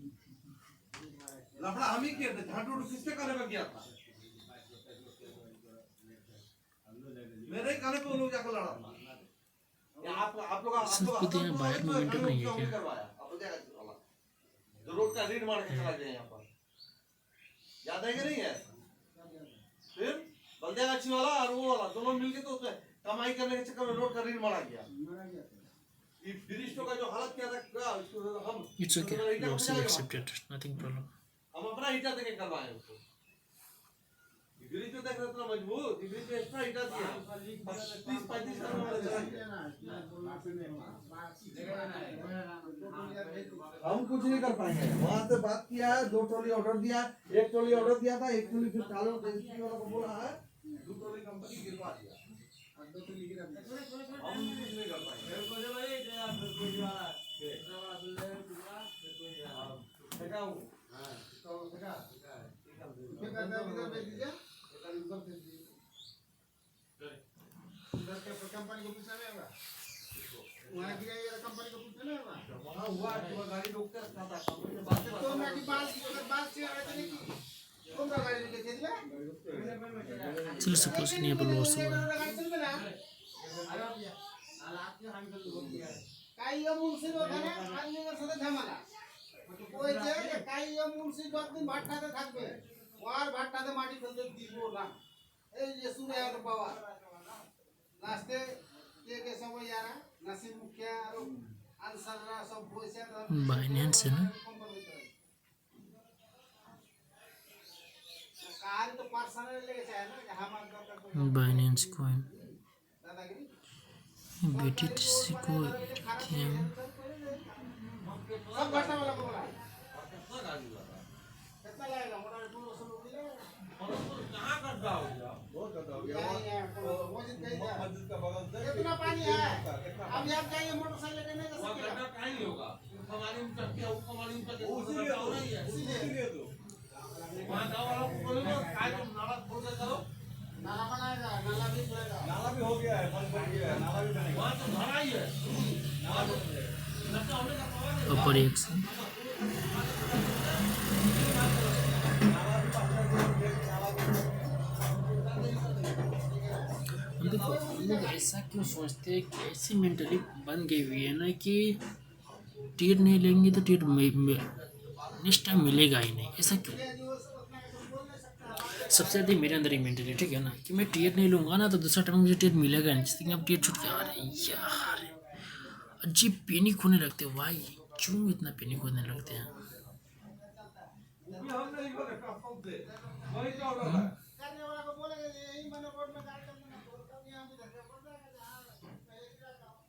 लफड़ा हम ही किए थे, झाटू किसके कहने पर किया था? मेरे ही कहने पे वो लोग जाकर लड़ा था। ये आप लोग सिर्फ तो यहाँ बायर मोमेंटम नहीं है क्या? करवाया आप लोग क्या वाला जो रोड का रीड मार के चला गया यहाँ पर, याद है कि नहीं है? फिर बल्दिया गाछी वाला और वो वाला दोनों मिलके तो उसमें कमाई करने के चक्कर में रोड का रीड मारा गया। ये ब्रिटिशों का जो हालत किया था हम it's okay, loss is accepted, nothing problem. हम अपना ईटा देके करवाए उसको। ब्रिज तो देख रहे थे मजबूत, ब्रिज पे एक्स्ट्रा ईटा दिया 30-35 साल वाला चला गया। हम कुछ नहीं कर पाएंगे, वहाँ से बात किया है, 2 ट्रॉली ऑर्डर दिया, 1 ट्रॉली ऑर्डर दिया था, 1 ट्रॉली फिर चालू एजेंसी वाला को बोला है, 2 ट्रॉली कंपनी गिरवा दिया। हम कुछ नहीं कर पाएंगे। देखा हूँ देखा कंपनी को पूछना नहीं होगा, वहाँ गिरा ये कंपनी को पूछना नहीं होगा। वहाँ हुआ कि वो गाड़ी रोक के रखा था, कंपनी से बातें तो मैं की बात से आ रहे थे कि कौन सा गाड़ी लेके चल गया? चलो सपोज नहीं पर लॉस हुआ है। गाड़ी चल गया। काही यो मुंशी लोग है ना, आदमी के साथ झमेला। कोई जे काही यो मुंशी যতদিন ভাট্টাতে থাকবে, ওর ভাট্টাতে মাটি ফেলতে দিব না। এই যে শুনে আর বাবা লাস্টে কে সবাই यारा নাসির মুখিয়া আর আনসাররা সব পয়সা बाइनेंस है ना, कार तो पर्सनल लेके जाए ना, हमारा दरकार कोई बाइनेंस कॉइन दादागिरी BTC को एटीएम सब घाटा वाला को बोला कितना गाड़ी हुआ था? कितना लगेगा मोटा 200 रुपये कहाँ गड्ढा हो गया? बहुत गड्ढा हो गया मस्जिद कहीं जा मस्जिद का बगल से कितना पानी है? अब आप जाइए मोटरसाइकिल लेके नहीं जा वहाँ सकेगा। गड्ढा कहीं नहीं होगा, ऊपर वाली ऊंचा किया, ऊपर वाली ऊंचा किया, उसीलिए गड्ढा हो रही है। इसीलिए तो वहाँ गाँव वालों को बोलो काय तुम नाला खोल के करो, नाला बनाएगा, नाला भी खुलेगा। नाला भी हो गया है, बंद हो गया है, नाला भी बनेगा। वहाँ तो भरा ही है। नाला भी बनेगा। गड्ढा होने का सवाल है। अपर रिएक्शन लोग ऐसा क्यों सोचते हैं कि ऐसी मेंटली बन गई हुई है ना कि ट्रेड नहीं लेंगे तो ट्रेड नेक्स्ट टाइम मिलेगा ही नहीं, ऐसा क्यों? सबसे ज़्यादा मेरे अंदर ही मेंटेलिटी है ना कि मैं ट्रेड नहीं लूँगा ना तो दूसरा टाइम मुझे ट्रेड मिलेगा नहीं, जिससे कि अब ट्रेड छूट गया। अरे यार अजीब पैनिक होने लगते हैं भाई, क्यों इतना पैनिक होने लगते हैं? ये हम नहीं बोले कब से वही तो हो रहा है। करने वाला को बोलेंगे यही मैंने रोड में गाड़ी चलने ना छोड़ कभी यहाँ भी धक्का पड़ जाएगा जहाँ मैं एक रहता हूँ।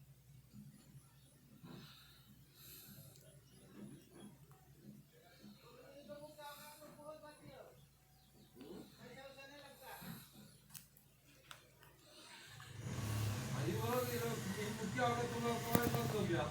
ये तो वो काम है, आपको बहुत बाकी है। पैसा वैसा नहीं लगता। ये बोलो कि क्या होगा तुम लोग कौन बंद हो गया।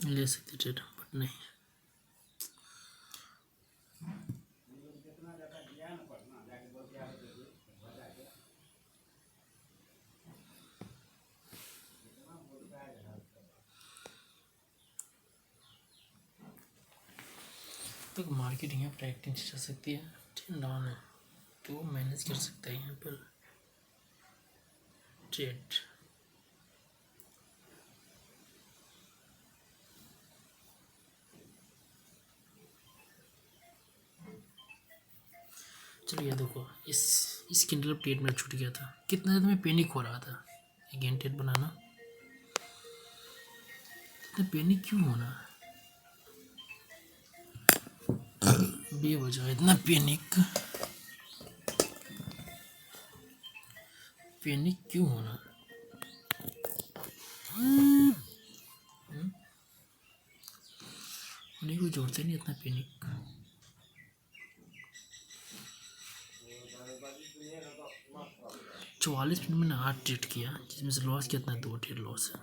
ले सकते ट्रेड बट नहीं। तो मार्केट यहाँ पर एक्टिंग चल सकती है, ट्रेंड डाउन है तो मैनेज कर सकता है यहाँ पर ट्रेड। चलिए देखो इस कैंडल ट्रेड में छूट गया था, कितना ज़्यादा मैं पैनिक हो रहा था। अगेन ट्रेड बनाना, इतना पैनिक क्यों होना बेवजह, इतना पैनिक क्यों होना? उन्हें कोई जोड़ते नहीं इतना पैनिक। 44 मिनट मैंने 8 ट्रेड किया, जिसमें से लॉस कितना, 2 ट्रेड लॉस है।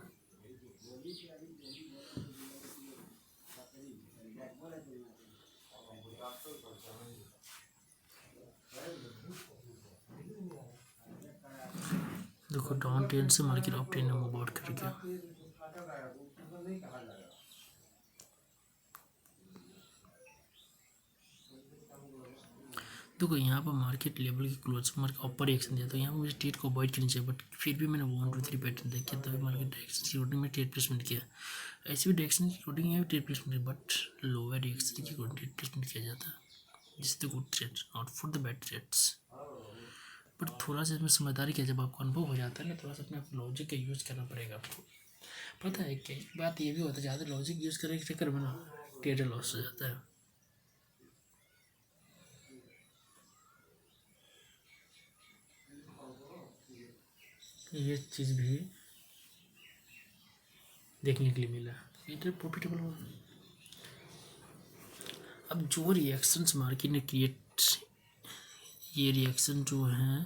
देखो डाउन ट्रेंड से मार्केट अप ट्रेंड में मूव आउट कर गया। देखो यहाँ पर मार्केट लेवल की क्लोज मार्केट अपर एक्शन दिया, तो यहाँ पर मुझे ट्रेड को अवॉइड करनी चाहिए, बट फिर भी मैंने 1 2 3 पैटर्न देखा तभी मार्केट डायरेक्शन की रूटिंग में ट्रेड प्लेसमेंट किया। ऐसे भी डायरेक्शन की रूटिंग यहाँ trade placement, but lower direction की ट्रेड प्लेसमेंट किया जाता है, जिससे good trade not for the bad trades. बट थोड़ा सा इसमें समझदारी क्या, जब आपको अनुभव हो जाता है ना, थोड़ा सा अपने आप लॉजिक का यूज़ करना पड़ेगा आपको। पता है क्या बात ये भी होता है, ज़्यादा लॉजिक यूज़ करने के चक्कर में ना ट्रेड लॉस हो जाता है। ये चीज़ भी देखने के लिए मिला, ये प्रॉफिटेबल हुआ। अब जो रिएक्शंस मार्केट ने क्रिएट, ये रिएक्शन जो हैं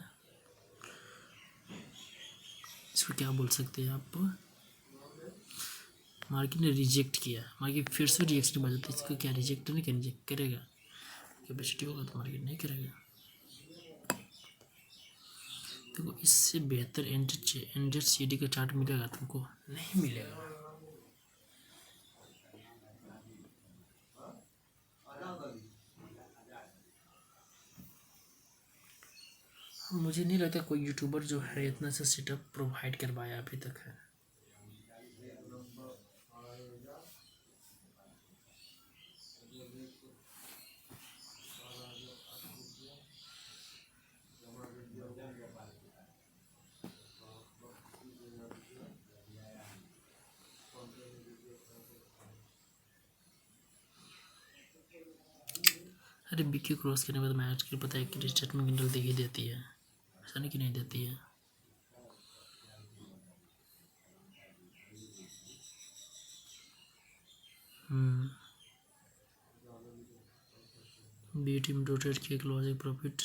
इसको क्या बोल सकते हैं आप, मार्केट ने रिजेक्ट किया, मार्केट फिर से रिजेक्शन बन जाता है, इसको क्या रिजेक्ट नहीं करेंगे, करेगा, कैपेसिटी होगा तो मार्केट नहीं करेगा। देखो इससे बेहतर एंडेड सीडी का चार्ट मिलेगा तुमको, नहीं मिलेगा। मुझे नहीं लगता कोई यूट्यूबर जो है इतना सा सेटअप प्रोवाइड करवाया अभी तक है। अरे बीक्यू क्रॉस करने के बाद मैच के पता है कि रिस्टेटमेंट कैंडल दे ही देती है, ऐसा नहीं कि नहीं देती है। बी टीम रोटेट के लॉजिक प्रॉफिट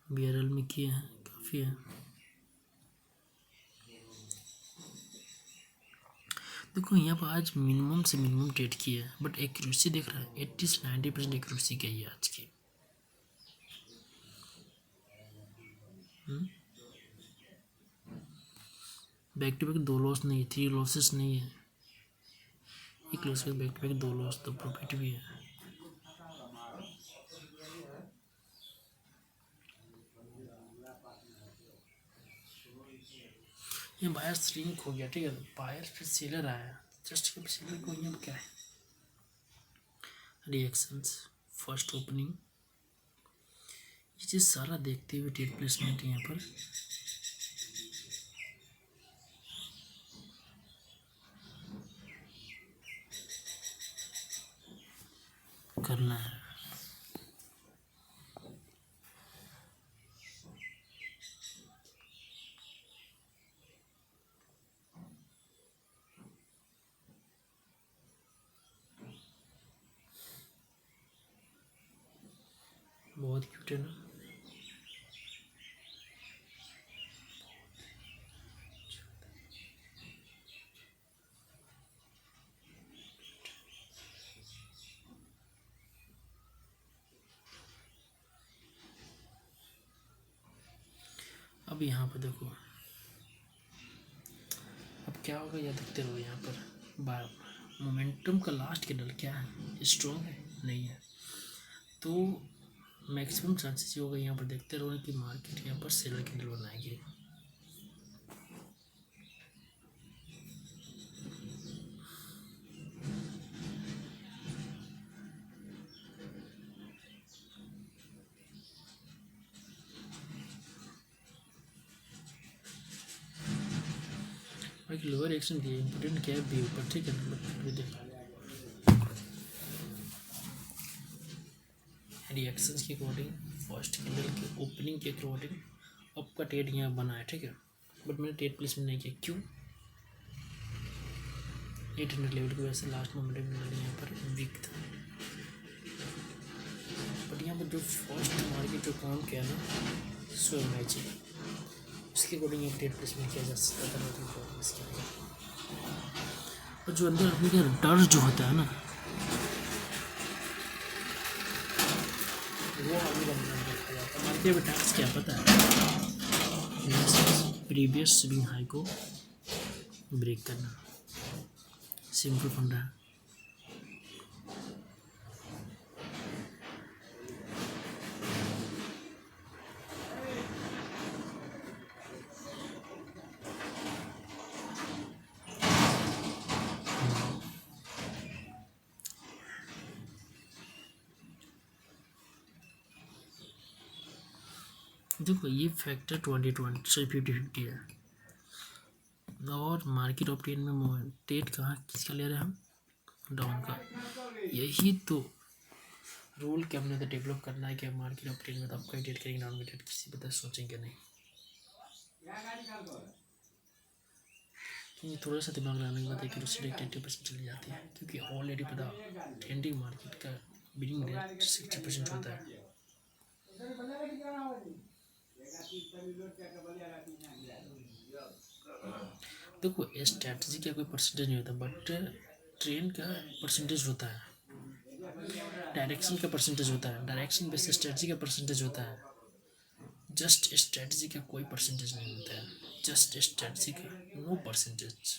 BRL में किए हैं, काफ़ी है। देखो यहाँ पर आज मिनिमम से मिनिमम ट्रेड किया है, बट एक्यूरेसी देख रहा है 80 से 90% एक्यूरेसी गई है आज की। बैक टू बैक 2 लॉस नहीं, 3 लॉसेस नहीं है, एक लॉस के बैक टू बैक 2 लॉस, तो प्रॉफिट भी है। ये बायर श्रिंक हो गया, ठीक है, बायर फिर सेलर आया, जस्ट के सेलर को यहाँ क्या है, रिएक्शंस, फर्स्ट ओपनिंग, ये चीज़ सारा देखते हुए ट्रेड प्लेसमेंट यहाँ पर करना है। बहुत क्यूट है ना। अब यहाँ पर देखो, अब क्या होगा यह देखते रहो। यहाँ पर मोमेंटम का लास्ट कैंडल क्या है, स्ट्रॉन्ग है नहीं है, तो मैक्सिमम चांसेस ये होगा यहाँ पर देखते रहो कि मार्केट यहाँ पर सेलर कैंडल बनाएगी। एक लोअर एक्शन दिए, इंपोर्टेंट क्या है व्यू पर, ठीक है, मतलब देखो रिएक्शंस के अकॉर्डिंग, फर्स्ट कैंडल के ओपनिंग के अकॉर्डिंग आपका ट्रेड यहाँ बना है, ठीक है, बट मैंने ट्रेड प्लेसमेंट नहीं किया, क्यों, 800 लेवल की वजह से लास्ट मोमेंट में यहाँ पर वीक था। बट यहाँ पर जो फर्स्ट मार्केट जो काम किया ना सो मैचिंग, उसके अकॉर्डिंग एक ट्रेड प्लेसमेंट किया जा सकता था, मतलब इसके और जो अंदर अपने का डर जो होता है ना वो अभी देखा जाता है। मार्केट में टैक्स क्या पता है, प्रीवियस स्विंग हाई को ब्रेक करना, सिंपल फंडा है। देखो ये फैक्टर 2020 से 50-50 है, और मार्केट ऑफ ट्रेड में ट्रेड कहाँ किसका ले रहे हैं हम, डाउन का। यही तो रूल क्या हमने तो डेवलप करना है कि मार्केट ऑफ ट्रेड में तो आपका ट्रेड करेंगे, डाउन का ट्रेड किसी पता सोचेंगे नहीं, क्योंकि थोड़ा सा दिमाग लगाने के बाद एक दूसरे 80% चली जाती है, क्योंकि ऑलरेडी पता ट्रेंडिंग मार्केट का बिडिंग रेट 60% होता है। देखो स्ट्रैटेजी का कोई परसेंटेज नहीं होता, बट ट्रेन का परसेंटेज होता है, डायरेक्शन का परसेंटेज होता है, डायरेक्शन बेस स्ट्रेटजी का परसेंटेज होता है। जस्ट स्ट्रेटजी का कोई परसेंटेज नहीं होता है, जस्ट स्ट्रेटजी का नो परसेंटेज।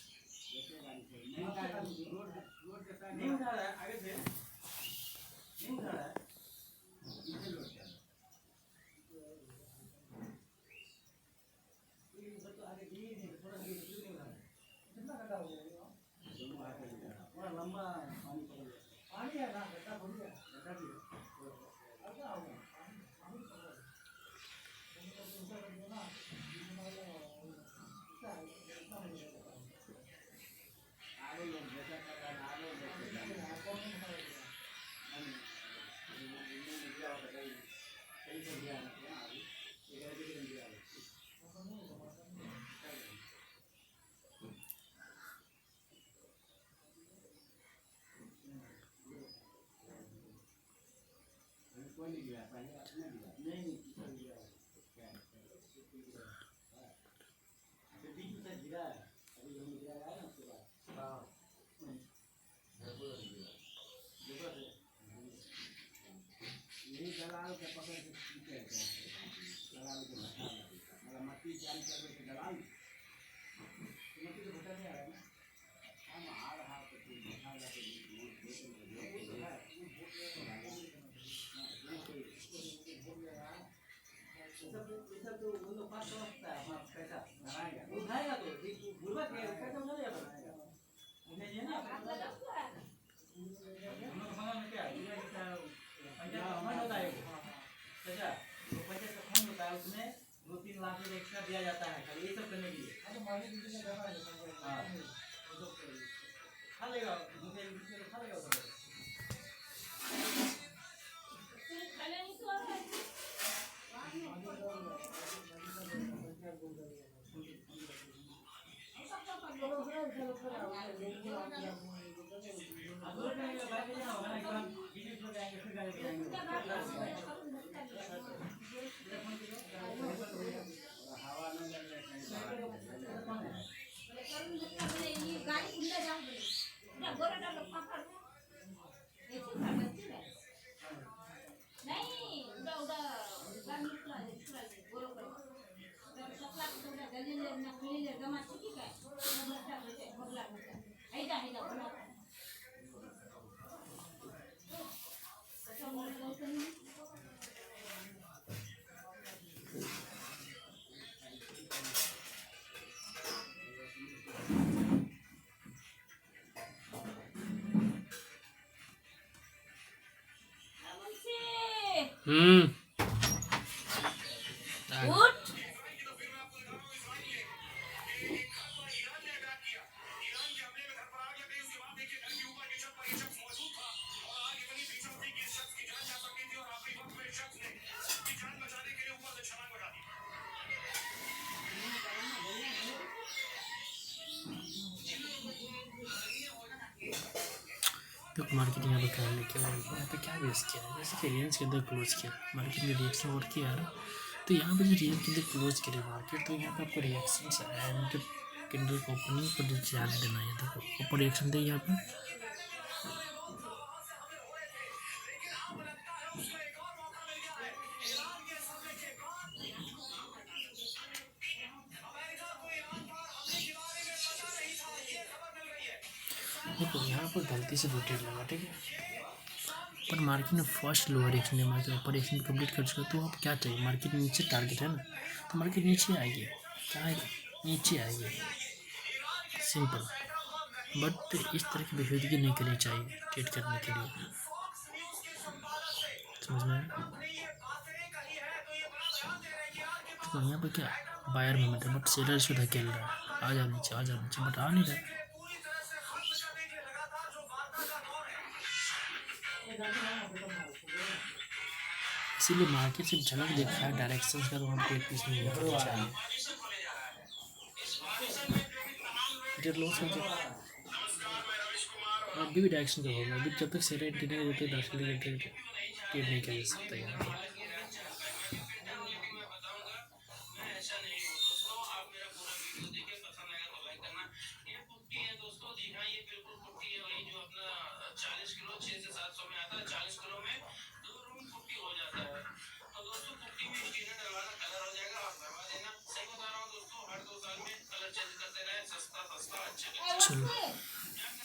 तो मार्केट यहाँ पे क्या लेके यहाँ पे क्या बेस किया है, जैसे कि रेंज के अंदर क्लोज किया, मार्केट में रिएक्शन और किया है। तो यहाँ पे जो रेंज के अंदर क्लोज करे मार्केट, तो यहाँ पे आपको रिएक्शन एंड कैंडल ओपनिंग पर ध्यान देना है। देखो ऊपर रिएक्शन दे यहाँ पे, देखो यहाँ पर गलती से रोटेट लगा, ठीक है, पर मार्केट ने फर्स्ट लोअर एक्शन है, मार्केट अपर एक्शन कंप्लीट कर चुका। तो अब क्या चाहिए, मार्केट नीचे टारगेट है ना, तो मार्केट नीचे आएगी, क्या आएगी, नीचे आएगी, सिंपल। बट इस तरह की बेहूदगी नहीं करनी चाहिए ट्रेड करने के लिए, समझ में आया। तो यहाँ पर क्या बायर मोमेंट है, बट सेलर इसको धकेल रहा है, आ जा नीचे, आ जा नीचे, बट आ नहीं रहा है। इसीलिए मार्केट से झलक देखा है डायरेक्शन का, तो हम ट्रेड पीस नहीं करना चाहिए। लॉस हो गया, अभी भी डायरेक्शन का होगा, अभी जब तक सेलर एंट्री नहीं देते ट्रेड नहीं किया जा सकता यहाँ पर।